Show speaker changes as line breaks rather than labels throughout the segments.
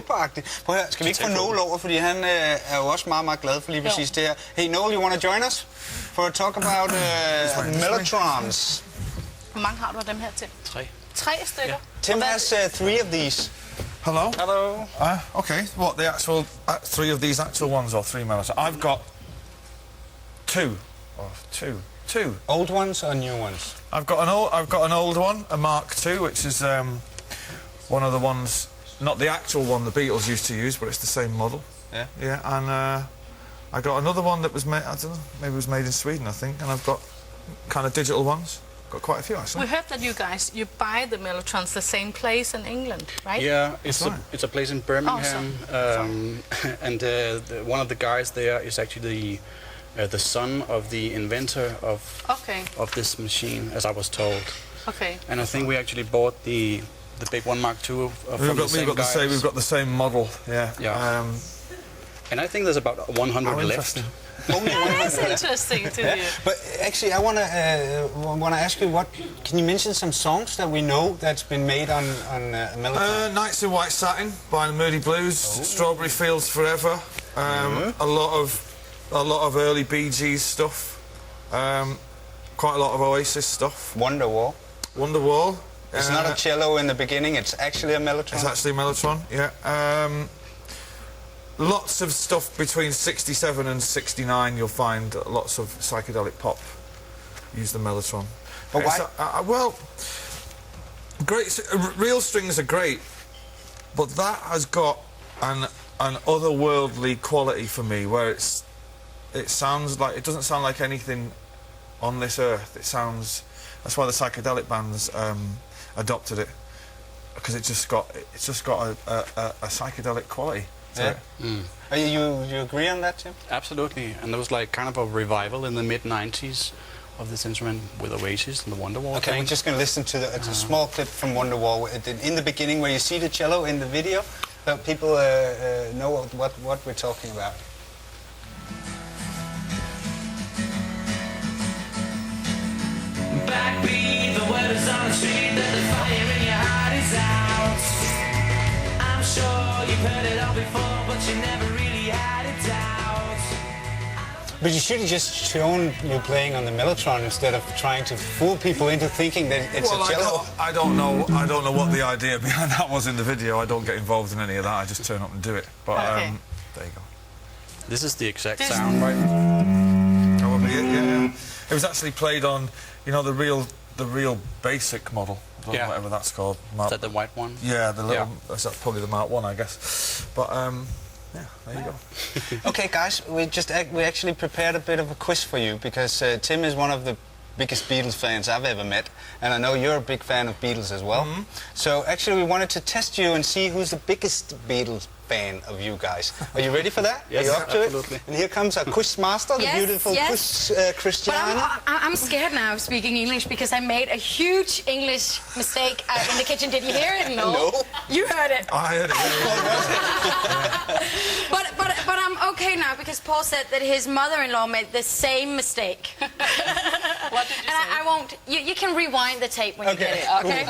hjælperagtigt. Prøv at høre, skal vi ikke få Noel over, fordi han er jo også meget, meget glad for lige præcis det her. Hey Noel, you want to join us for a talk about mellotrons?
Hvor mange har du af dem her, Tim?
3.
3 stykker?
Yeah.
Tim has 3 of these.
Hello.
Hello.
Okay. What, the actual 3 of these actual ones or 3 mellotrons? I've got 2. Or 2.
Old ones or new ones?
I've got an old one, a Mark II, which is one of the ones, not the actual one the Beatles used to use, but it's the same model.
Yeah.
Yeah, and I got another one that was made, I don't know, maybe it was made in Sweden, I think, and I've got kind of digital ones. Got quite a few actually.
We heard that you buy the mellotrons the same place in England, right?
Yeah, it's a place in Birmingham, and one of the guys there is actually the son of the inventor of this machine, as I was told.
Okay.
And I think we actually bought the big one, Mark II, from the same guys.
We've got the same model. Yeah.
Yeah. And I think there's about 100 left.
Only 100.
That's interesting to hear.
But actually, I wanna ask you, can you mention some songs that we know that's been made on mellotron?
Nights in White Satin by the Moody Blues, Strawberry Fields Forever, a lot of early Bee Gees stuff, quite a lot of Oasis stuff.
Wonderwall. It's not a cello in the beginning, it's actually a mellotron.
It's actually a mellotron, yeah. Lots of stuff between 67 and 69, you'll find lots of psychedelic pop use the mellotron.
But why?
Well, real strings are great, but that has got an otherworldly quality for me, where it doesn't sound like anything on this earth. That's why the psychedelic bands adopted it, because it's just got a psychedelic quality.
Yeah. You agree on that, Tim?
Absolutely, and there was like kind of a revival in the mid-90s of this instrument with Oasis and the Wonderwall.
Okay, we're just going to listen to a small clip from Wonderwall in the beginning, where you see the cello in the video, so people know what we're talking about.
Backbeat, the word is on the street that the fire in your heart is out. I'm sure you've heard it all before, but you never really had it out.
But you should have just shown you playing on the mellotron instead of trying to fool people into thinking that it's a cello.
I don't know what the idea behind that was in the video. I don't get involved in any of that. I just turn up and do it. But there you go.
This is the exact sound, right?
Probably it, yeah. It was actually played on, you know, the real basic model, whatever that's called.
Is that the white one?
Yeah, the little. That's probably the Mark I, I guess. But yeah, there you go.
Okay, guys, we actually prepared a bit of a quiz for you, because Tim is one of the biggest Beatles fans I've ever met, and I know you're a big fan of Beatles as well. So actually, we wanted to test you and see who's the biggest Beatles fan of you guys. Are you ready for that?
Yes,
are you up to
absolutely.
it? And here comes our quiz master, the beautiful quiz Christiana.
But I'm scared now of speaking English, because I made a huge English mistake in the kitchen. Did you hear it? No. You heard it.
I heard it.
But I'm okay now, because Paul said that his mother-in-law made the same mistake.
What did you say?
I won't. You can rewind the tape when you get it. Okay.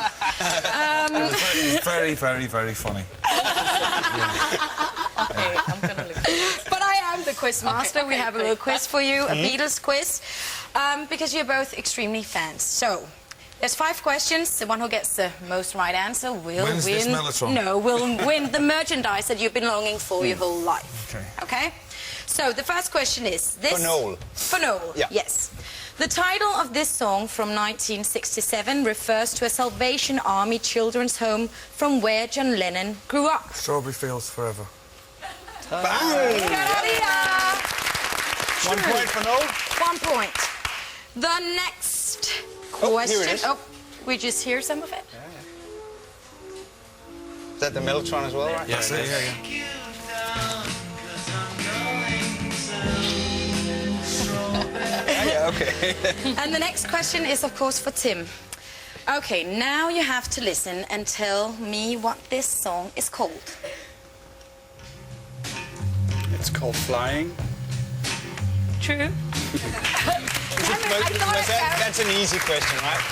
It's very, very, very funny.
Okay, I'm gonna look.
But I am the quiz master. We have a little quiz for you, a Beatles quiz, because you're both extremely fans. So, there's 5 questions. The one who gets the most right answer will
Wins
win.
this mellotron.
No, will win the merchandise that you've been longing for your whole life. Okay. So the first question is this.
For Noel.
For Noel.
Yeah.
Yes. The title of this song from 1967 refers to a Salvation Army children's home from where John Lennon grew up.
Strawberry Fields Forever.
Bang! 1 point for Noel.
1 point. The next question.
Here it is.
Oh, we just hear some of it.
Is that the mellotron as well, right?
Yeah,
That's it, yeah.
Yeah, okay.
And the next question is, of course, for Tim. Okay, now you have to listen and tell me what this song is called.
It's called Flying.
True.
That's an easy question, right?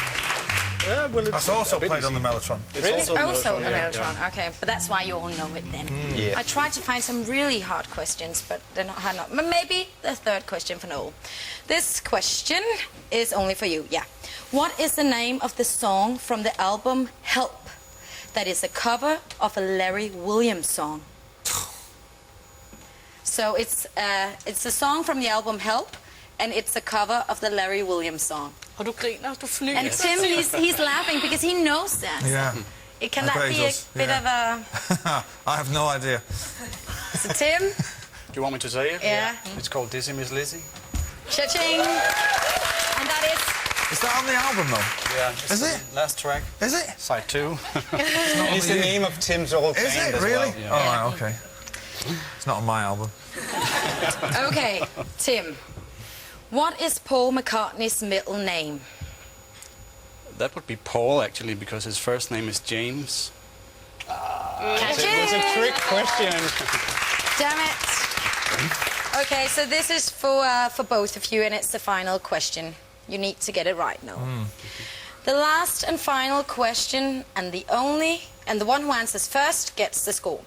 Yeah, well,
That's also played on the mellotron.
It's
Also a
yeah.
melotron. Okay, but that's why you all know it then.
Yeah.
I tried to find some really hard questions, but they're not hard enough. Maybe the third question for Noel. This question is only for you, yeah. What is the name of the song from the album Help that is a cover of a Larry Williams song? So it's a song from the album Help, and it's a cover of the Larry Williams song.
Og du griner, du fnyser.
And Tim, he's laughing because he knows that.
Yeah.
Can
I
that
bet
be
he
a
does,
bit
yeah.
of a...
I have no idea.
So Tim?
Do you want me to say it?
Yeah.
It's called Dizzy Miss Lizzy.
Cha-ching! And that is...
Is that on the album, though?
Yeah.
Is
the
it?
Last track.
Is it?
Side 2.
It's the name of Tim's old
Is
band
it
as
really?
well.
Yeah.
All right, okay. It's not on my album.
Okay, Tim. What is Paul McCartney's middle name?
That would be Paul, actually, because his first name is James.
It was a trick question.
Damn it. Okay, so this is for both of you, and it's the final question. You need to get it right now. The last and final question, and the one who answers first gets the score.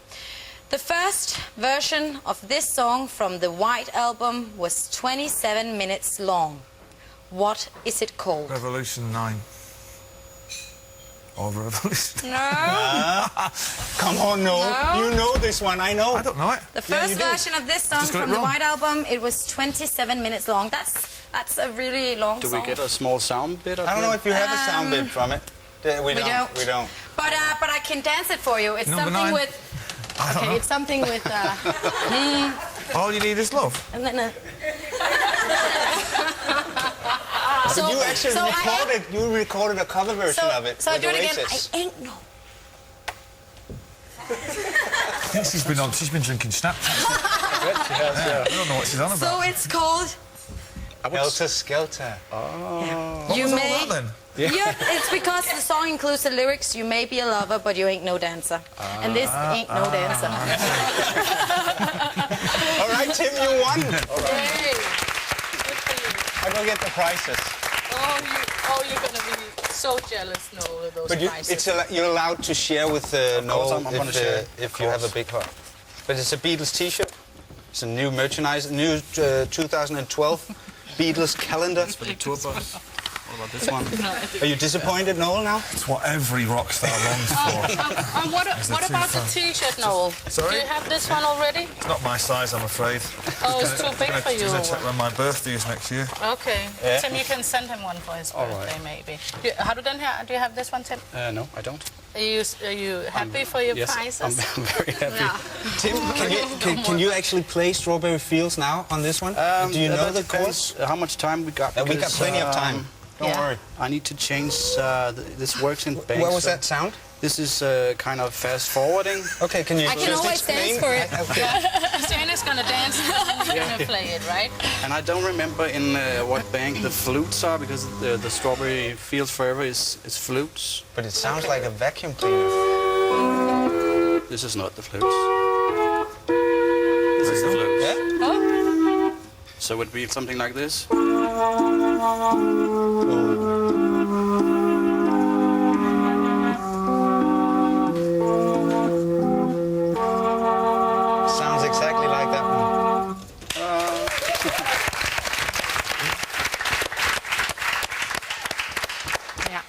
The first version of this song from the White Album was 27 minutes long. What is it called?
Revolution 9. Or Revolution...
No.
Come on, Noel.
No.
You know this one, I know.
I don't know it.
The first version of this song
Just got it
from the
wrong.
White Album, it was 27 minutes long. That's a really long
Do
song.
we get a small sound bit of
I don't know if you have a sound bit from it. We
We don't.
We don't.
But I can dance it for you. It's
Number
something
9.
with...
I don't
Okay,
know.
it's something with...
All you need is love.
and then
But you actually recorded a cover version of it.
So I
with
do it again.
Oasis.
I ain't no...
I think she's been drinking Snapchat. I don't know what she's on
So
about.
it's called...
Helter Skelter.
What
You
was all
may...
that then?
Yeah, it's because the song includes the lyrics, you may be a lover, but you ain't no dancer. And this ain't no dancer.
All right, Tim, you won.
Yay. Good for you.
I go get the prizes.
You're going to be so jealous, Noel, with those
But
prizes.
you're allowed to share with Noel
I'm gonna share.
if you have a big heart. But it's a Beatles T-shirt. It's a new merchandise, new 2012 Beatles calendar.
For the tour bus. What about this one?
Are you disappointed, Noel, now?
It's what every rock star longs for.
And what about the T-shirt, Noel?
Sorry?
Do you have this one already?
It's not my size, I'm afraid.
Oh, it's too big for you.
I'm going to check when my birthday is next year.
Okay.
Yeah.
Tim, you can send him one for his birthday, maybe. Do you have this one, Tim?
No, I don't.
Are you happy for your
yes,
prizes?
I'm very happy.
Yeah.
Tim, can you actually play Strawberry Fields now on this one? Do you know the chords?
How much time we got?
We got
because,
plenty of time. Don't
Yeah.
worry.
I need to change. This works in banks.
What was that sound?
This is kind of fast forwarding.
Okay, can you
I can
just
always
explain?
dance for it.
Christiana's gonna dance and you're gonna play it, right?
And I don't remember in what bank the flutes are, because the Strawberry Fields Forever is flutes.
But it sounds like a vacuum cleaner.
This is not the flutes. This is the flutes.
Yeah?
Oh,
So it would be something like this.
Sounds exactly like that one.
Yeah.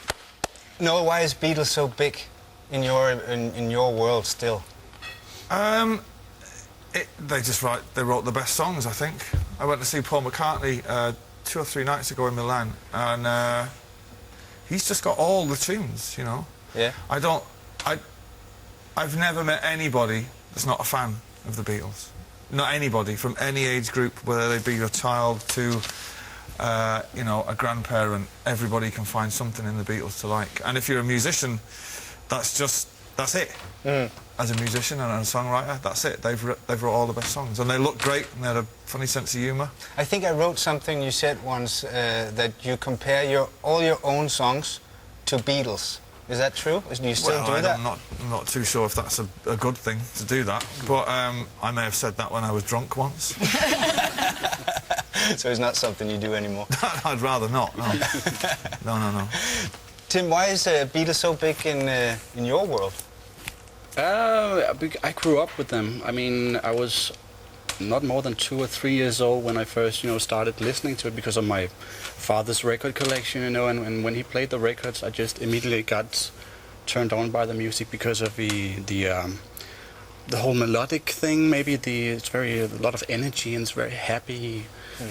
No, why is Beatles so big in your world still?
They wrote the best songs, I think. I went to see Paul McCartney 2 or 3 nights ago in Milan, and he's just got all the tunes, you know.
Yeah.
I've never met anybody that's not a fan of the Beatles. Not anybody from any age group, whether they be a child to, you know, a grandparent. Everybody can find something in the Beatles to like. And if you're a musician, that's it. As a musician and a songwriter, that's it. They've wrote all the best songs, and they look great, and they had a funny sense of humour.
I think I wrote something you said once that you compare all your own songs to Beatles. Is that true? Do you still do that?
I'm not too sure if that's a good thing to do that, but I may have said that when I was drunk once.
So it's not something you do anymore.
I'd rather not. No. No.
Tim, why is Beatles so big in your world?
I grew up with them. I mean, I was not more than 2 or 3 years old when I first, started listening to it because of my father's record collection, and when he played the records, I just immediately got turned on by the music because of the whole melodic thing. Maybe it's a lot of energy and it's very happy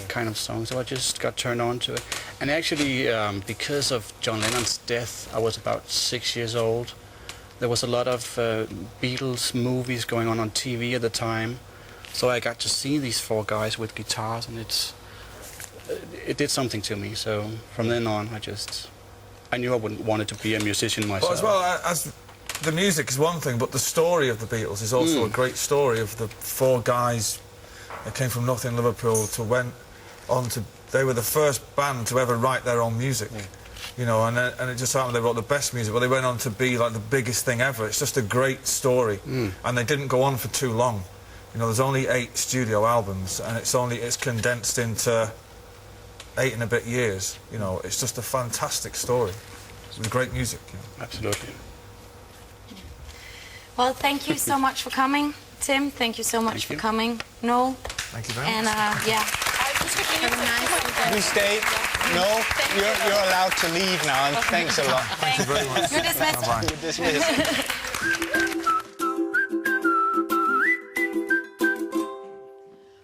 kind of song. So I just got turned on to it. And actually, because of John Lennon's death, I was about 6 years old. There was a lot of Beatles movies going on TV at the time. So I got to see these 4 guys with guitars, and it did something to me. So from then on, I knew I wanted to be a musician myself.
Well, as the music is one thing, but the story of the Beatles is also a great story of the 4 guys that came from nothing, Liverpool, they were the first band to ever write their own music. And it just happened they wrote the best music. Well, they went on to be like the biggest thing ever. It's just a great story, and they didn't go on for too long. There's only 8 studio albums, and it's condensed into 8 and a bit years. It's just a fantastic story with great music.
Absolutely.
Well, thank you so much for coming, Tim. Thank you so much for coming, Noel.
Thank you very much.
And yeah.
We stay. No, you're allowed to leave now, and thanks a lot.
You're dismissed.
You're dismissed.